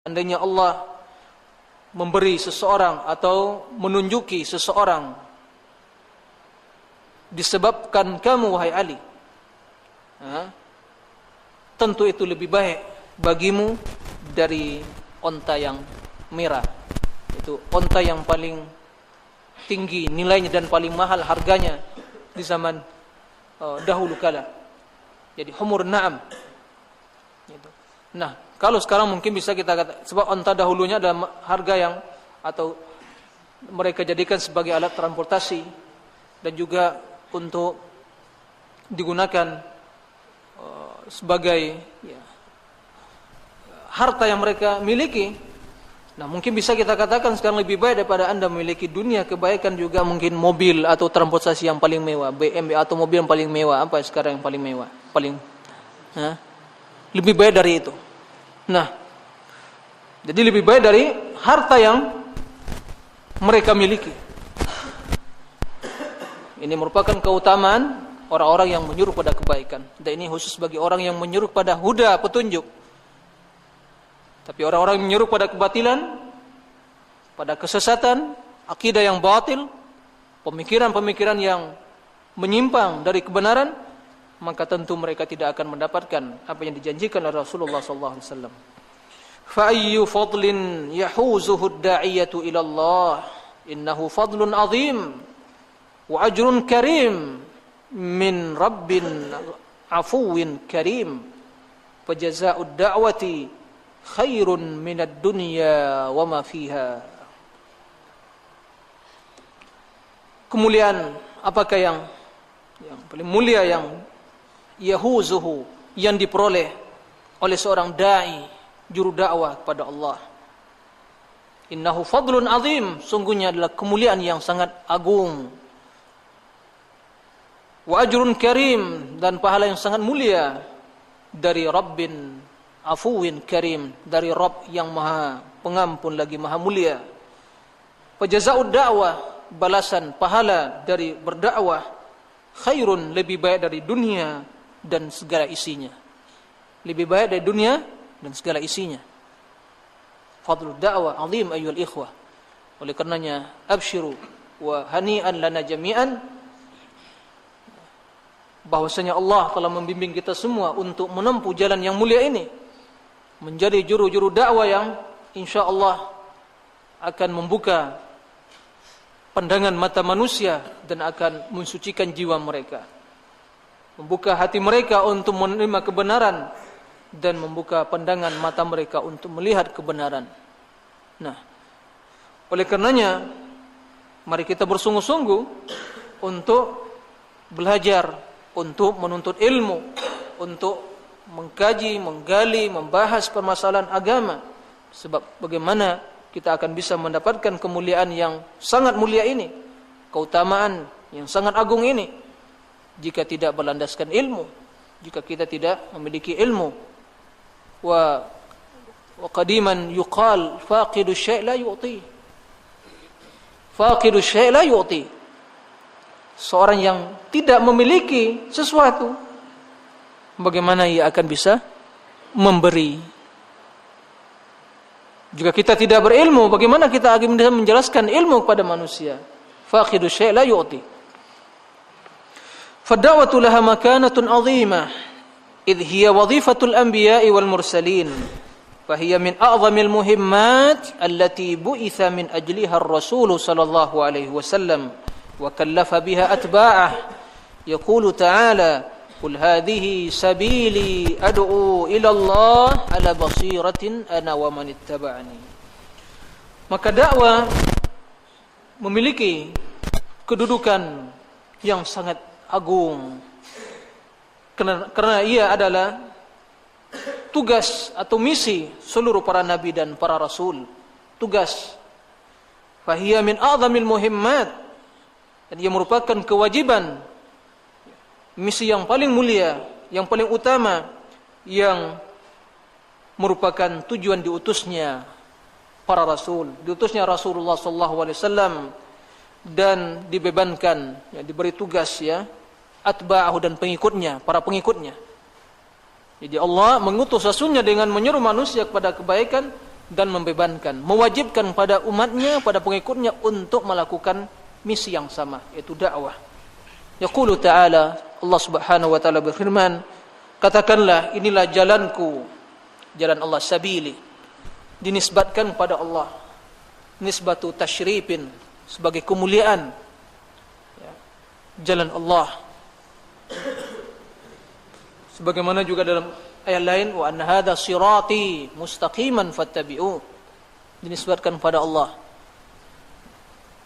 Seandainya Allah memberi seseorang atau menunjuki seseorang disebabkan kamu wahai Ali, tentu itu lebih baik bagimu dari onta yang merah. Itu onta yang paling tinggi nilainya dan paling mahal harganya di zaman dahulu kala. Jadi humur na'am. Nah, kalau sekarang mungkin bisa kita kata, sebab onta dahulunya ada harga yang atau mereka jadikan sebagai alat transportasi dan juga untuk digunakan sebagai harta yang mereka miliki. Nah, mungkin bisa kita katakan sekarang lebih baik daripada Anda memiliki dunia kebaikan juga mungkin mobil atau transportasi yang paling mewah, BMW atau mobil yang paling mewah. Apa sekarang yang paling mewah? Lebih baik dari itu. Nah, jadi lebih baik dari harta yang mereka miliki. Ini merupakan keutamaan orang-orang yang menyuruh pada kebaikan. Dan ini khusus bagi orang yang menyuruh pada huda, petunjuk. Tapi orang-orang yang menyuruh pada kebatilan, pada kesesatan, akidah yang batil, pemikiran-pemikiran yang menyimpang dari kebenaran, maka tentu mereka tidak akan mendapatkan apa yang dijanjikan oleh Rasulullah SAW. Fa ayyu fadlin yahuzuhu ad-da'iyatu ila Allah innahu fadlun 'azim wa ajrun karim min rabbin afuwin karim fa jazaa'ud da'wati khairun minad dunya wa ma fiha. Kemuliaan apakah yang paling mulia yang yahuzuhu yang diperoleh oleh seorang dai juru dakwah kepada Allah? Innahu fadlun azim, sungguhnya adalah kemuliaan yang sangat agung. Wa ajrun karim, dan pahala yang sangat mulia dari Rabbin afuwin karim, dari Rabb yang maha pengampun lagi maha mulia. Fa jazaa'ud da'wah, balasan pahala dari berdakwah, khairun, lebih baik dari dunia dan segala isinya. Lebih baik dari dunia dan segala isinya. Fadlul da'wah azim ayyuhal ikhwah. Oleh karenanya absyiru wa hani'an lana jami'an, bahwasanya Allah telah membimbing kita semua untuk menempuh jalan yang mulia ini, menjadi juru-juru dakwah yang insyaallah akan membuka pandangan mata manusia dan akan mensucikan jiwa mereka, membuka hati mereka untuk menerima kebenaran dan membuka pandangan mata mereka untuk melihat kebenaran. Nah, oleh karenanya mari kita bersungguh-sungguh untuk belajar, untuk menuntut ilmu, untuk mengkaji, menggali, membahas permasalahan agama. Sebab bagaimana kita akan bisa mendapatkan kemuliaan yang sangat mulia ini, keutamaan yang sangat agung ini, jika tidak berlandaskan ilmu, jika kita tidak memiliki ilmu. Wa qadiman yuqal faqidu syai' la yu'ti. Faqidu syai' la yu'ti. Seorang yang tidak memiliki sesuatu, bagaimana ia akan bisa memberi? Jika kita tidak berilmu, bagaimana kita akan bisa menjelaskan ilmu kepada manusia? Faqidu syai' la yu'ti. Fad-da'watu laha makanatun 'azimah idh hiya wadhifatul anbiya'i wal mursalin. Fahiya min a'zamil muhimmat allati bu'itha min ajliha ar-rasul sallallahu alaihi wasallam wa kallafa biha atba'ah. Yaqulu ta'ala qul hadhihi sabili ad'u ila Allah ala basiratin ana wa man ittaba'ani. Maka dakwah memiliki kedudukan yang sangat agung karena ia adalah tugas atau misi seluruh para nabi dan para rasul. Tugas. Fahiya min a'zamil muhimmat, dan ia merupakan kewajiban, misi yang paling mulia, yang paling utama, yang merupakan tujuan diutusnya para rasul, diutusnya Rasulullah SAW, dan dibebankan, diberi tugas atba'ahu, dan pengikutnya, para pengikutnya. Jadi Allah mengutus rasulnya dengan menyuruh manusia kepada kebaikan dan membebankan, mewajibkan pada umatnya, pada pengikutnya untuk melakukan misi yang sama, yaitu dakwah. Yaqulu ta'ala, Allah Subhanahu wa taala berfirman, katakanlah inilah jalanku, jalan Allah, sabili, dinisbatkan pada Allah, nisbatu tasyrifin, sebagai kemuliaan, ya, jalan Allah. Sebagaimana juga dalam ayat lain, wa anna hadza sirati mustaqiman fattabi'u, dinisbatkan pada Allah.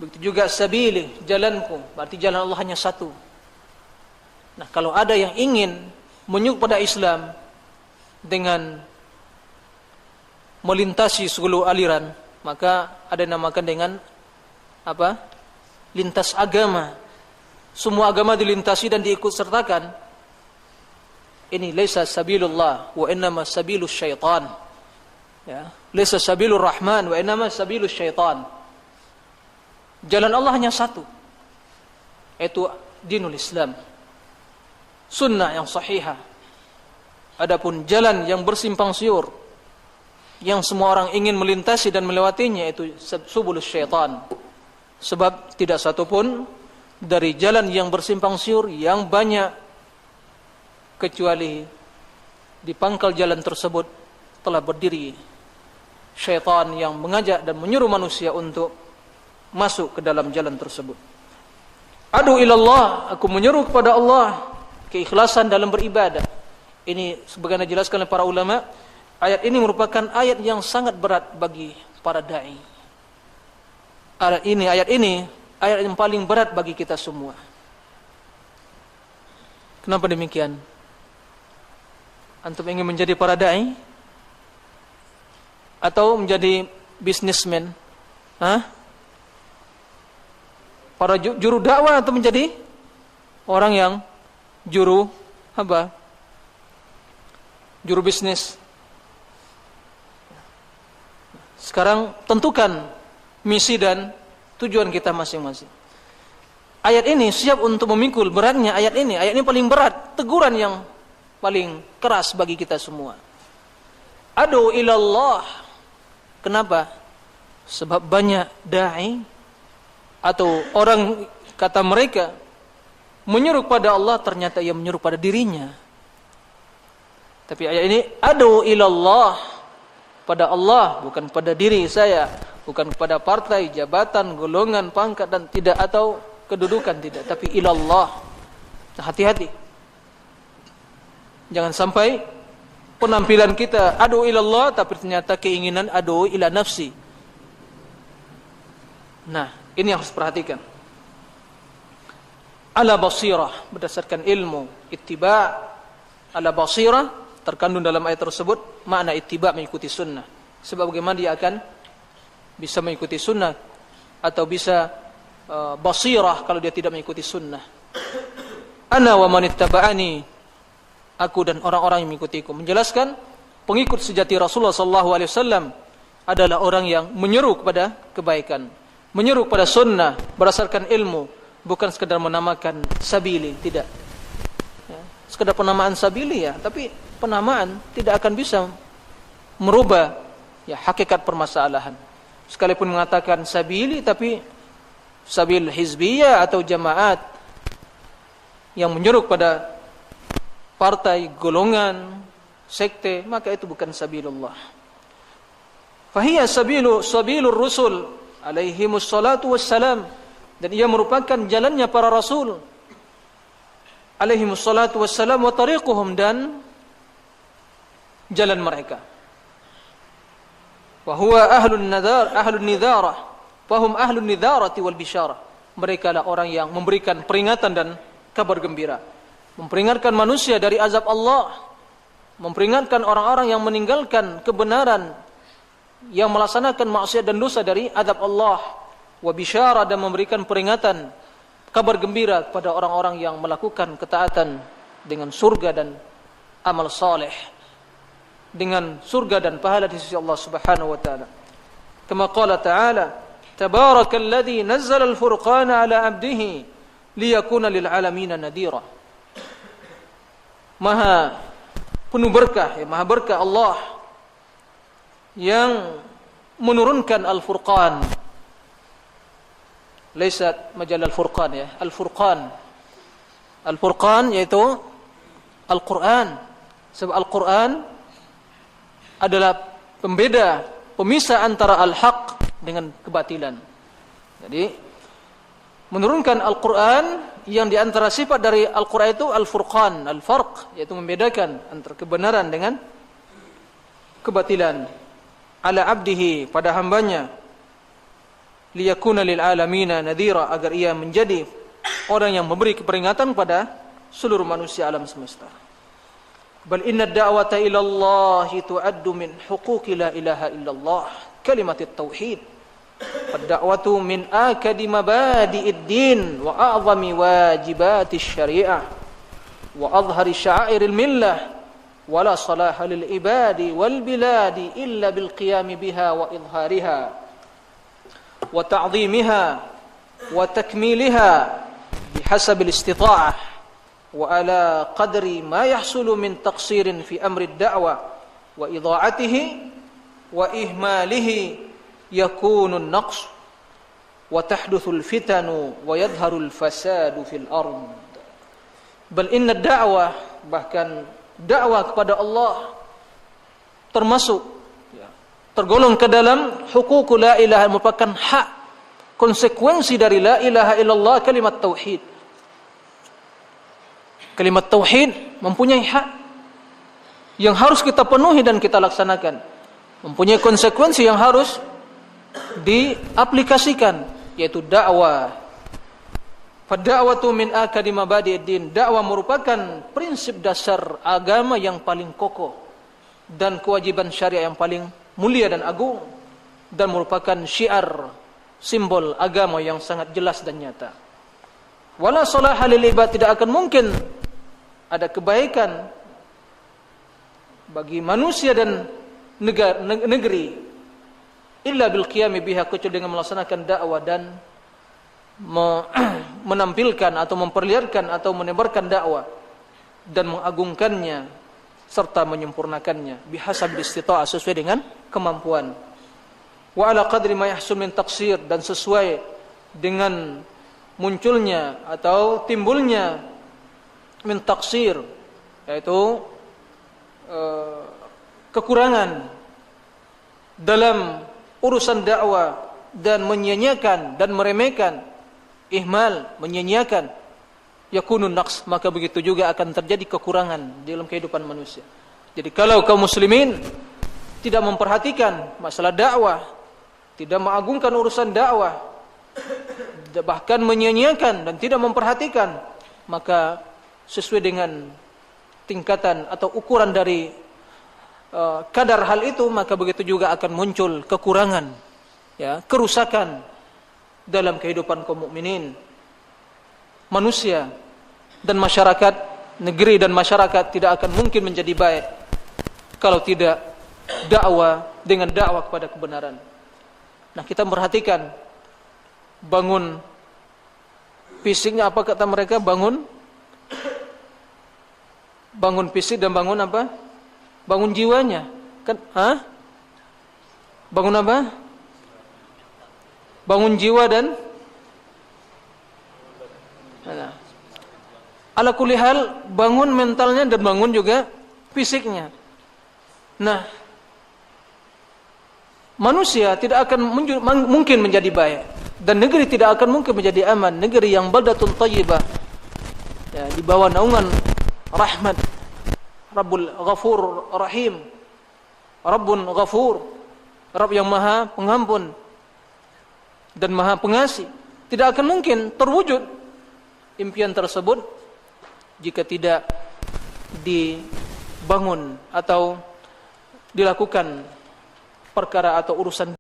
Begitu juga sabili, jalanku, berarti jalan Allah hanya satu. Nah, kalau ada yang ingin menyuk pada Islam dengan melintasi seluruh aliran, maka ada yang namakan dengan apa? Lintas agama. Semua agama dilintasi dan diikut sertakan. Ini laisa sabilullah wa innama sabilus syaitan. Ya, laisa sabilur rahman wa innama sabilus syaitan. Jalan Allah hanya satu, yaitu dinul Islam, sunnah yang sahihah. Adapun jalan yang bersimpang siur, yang semua orang ingin melintasi dan melewatinya, itu subulus syaitan. Sebab tidak satupun dari jalan yang bersimpang siur yang banyak, kecuali di pangkal jalan tersebut telah berdiri syaitan yang mengajak dan menyuruh manusia untuk masuk ke dalam jalan tersebut. Adu ilallah, aku menyeru kepada Allah, keikhlasan dalam beribadah. Ini sebagaimana dijelaskan oleh para ulama, ayat ini merupakan ayat yang sangat berat bagi para dai. Ayat ini ayat yang paling berat bagi kita semua. Kenapa demikian? Antum ingin menjadi para dai atau menjadi bisnismen? Hah? Para juru dakwah atau menjadi orang yang juru apa? Juru bisnis. Sekarang tentukan misi dan tujuan kita masing-masing. Ayat ini siap untuk memikul beratnya ayat ini. Ayat ini paling berat, teguran yang paling keras bagi kita semua. Adu ilallah. Kenapa? Sebab banyak dai atau orang, kata mereka, menyuruh pada Allah, ternyata ia menyuruh pada dirinya. Tapi ayat ini adu ilallah, pada Allah, bukan pada diri saya, bukan kepada partai, jabatan, golongan, pangkat dan tidak, atau kedudukan, tidak, tapi ilallah. Nah, hati-hati. Jangan sampai penampilan kita adu ilallah, tapi ternyata keinginan adu ila nafsi. Nah, ini yang harus perhatikan. Ala basirah, berdasarkan ilmu, ittiba' ala basirah, terkandung dalam ayat tersebut makna ittiba' mengikuti sunnah. Sebab bagaimana dia akan bisa mengikuti sunnah atau bisa basirah kalau dia tidak mengikuti sunnah. Ana wa man ittaba'ani, aku dan orang-orang yang mengikutiku. Menjelaskan pengikut sejati Rasulullah SAW adalah orang yang menyeru kepada kebaikan, menyeru kepada sunnah berdasarkan ilmu, bukan sekadar menamakan sabili, tidak. Ya, sekadar penamaan sabili ya, tapi penamaan tidak akan bisa merubah ya hakikat permasalahan. Sekalipun mengatakan sabili, tapi sabil hizbiyah atau jamaat yang menyeru pada partai, golongan, sekte, maka itu bukan sabilullah. Fahiya sabilur rusul alaihimus salatu wassalam, dan ia merupakan jalannya para rasul alaihimus salatu wassalam, wa tariquhum, dan jalan mereka. Wa huwa ahlun nidharah, fahum ahlun nidharati wal bisyarah. Mereka lah orang yang memberikan peringatan dan kabar gembira, memperingatkan manusia dari azab Allah, memperingatkan orang-orang yang meninggalkan kebenaran, yang melaksanakan maksiat dan dosa dari azab Allah, wa bisyara, dan memberikan peringatan, kabar gembira kepada orang-orang yang melakukan ketaatan dengan surga dan amal saleh, dengan surga dan pahala di sisi Allah Subhanahu wa taala. Kama qala ta'ala, tabarakalladzi nazzala al-furqana 'ala 'abdihi liyakuna lil 'alamin nadhira. Maha penuh berkah, ya, maha berkah Allah yang menurunkan Al-Furqan. Laisat majalah Al-Furqan ya, Al-Furqan. Al-Furqan yaitu Al-Quran. Sebab Al-Quran adalah pembeda, pemisah antara al-haq dengan kebatilan. Jadi menurunkan Al-Quran, yang diantara sifat dari Al-Quran itu Al-Furqan, Al-Farq, yaitu membedakan antara kebenaran dengan kebatilan. Ala abdihi, pada hambanya, liyakuna lil alamina nadhira, agar ia menjadi orang yang memberi peringatan pada seluruh manusia alam semesta. Bal inna da'wata ila Allah tu'addu min huquqi la ilaha illallah, kalimat tauhid. Ad-da'watu min akadi mabadi'id din wa a'zami wajibati syariah wa azhari sya'airil millah, wa la salaha lil ibadi wal biladi illa bil qiyam biha wa izhariha wa ta'zimiha wa takmiliha bihasabil istita'ah wa ala qadri ma yahsulu min taqsirin fi amri ad-da'wa wa idha'atihi wa ihmalihi yakunu an-naqs wa tahduthu al-fitanu wa yadhharu al-fasadu fil ard. Bal inna ad-da'wah, bahkan dakwah kepada Allah termasuk tergolong ke dalam huquq la ilaha, merupakan hak, konsekuensi dari la ilaha illallah, kalimat tauhid. Kalimat tauhid mempunyai hak yang harus kita penuhi dan kita laksanakan, mempunyai konsekuensi yang harus diaplikasikan, yaitu dakwah. Fad-da'watu min akadi mabadi'id din, dakwah merupakan prinsip dasar agama yang paling kokoh dan kewajiban syariah yang paling mulia dan agung, dan merupakan syiar, simbol agama yang sangat jelas dan nyata. Wala salaha lil ibad, tidak akan mungkin ada kebaikan bagi manusia dan negeri illa bil qiyam biha, kecuali dengan melaksanakan dakwah dan menampilkan atau memperlihatkan atau menebarkan dakwah dan mengagungkannya serta menyempurnakannya bihasabil istita'ah, sesuai dengan kemampuan. Wa ala qadri ma yahsul min taqsir, dan sesuai dengan munculnya atau timbulnya min taqsir, yaitu kekurangan dalam urusan dakwah dan menyia-nyiakan dan meremehkan, ihmal, menyia-nyiakan, yakunun naqs, maka begitu juga akan terjadi kekurangan dalam kehidupan manusia. Jadi kalau kaum muslimin tidak memperhatikan masalah dakwah, tidak mengagungkan urusan dakwah, bahkan menyia-nyiakan dan tidak memperhatikan, maka sesuai dengan tingkatan atau ukuran dari kadar hal itu, maka begitu juga akan muncul kekurangan, ya, kerusakan dalam kehidupan kaum mukminin, manusia dan masyarakat, negeri dan masyarakat tidak akan mungkin menjadi baik kalau tidak dakwah dengan dakwah kepada kebenaran. Nah, kita memperhatikan bangun fisiknya, apa kata mereka, bangun fisik dan bangun apa? Bangun jiwanya. Kan, bangun apa? Bangun jiwa dan ala kulli hal, bangun mentalnya dan bangun juga fisiknya. Nah, manusia tidak akan mungkin menjadi baik, dan negeri tidak akan mungkin menjadi aman. Negeri yang baldatun thayyibah, ya, di bawah naungan rahmat Rabbul Ghafur Rahim, Rabbun Ghafur, Rabb yang Maha Pengampun dan Maha Pengasih. Tidak akan mungkin terwujud impian tersebut jika tidak dibangun atau dilakukan perkara atau urusan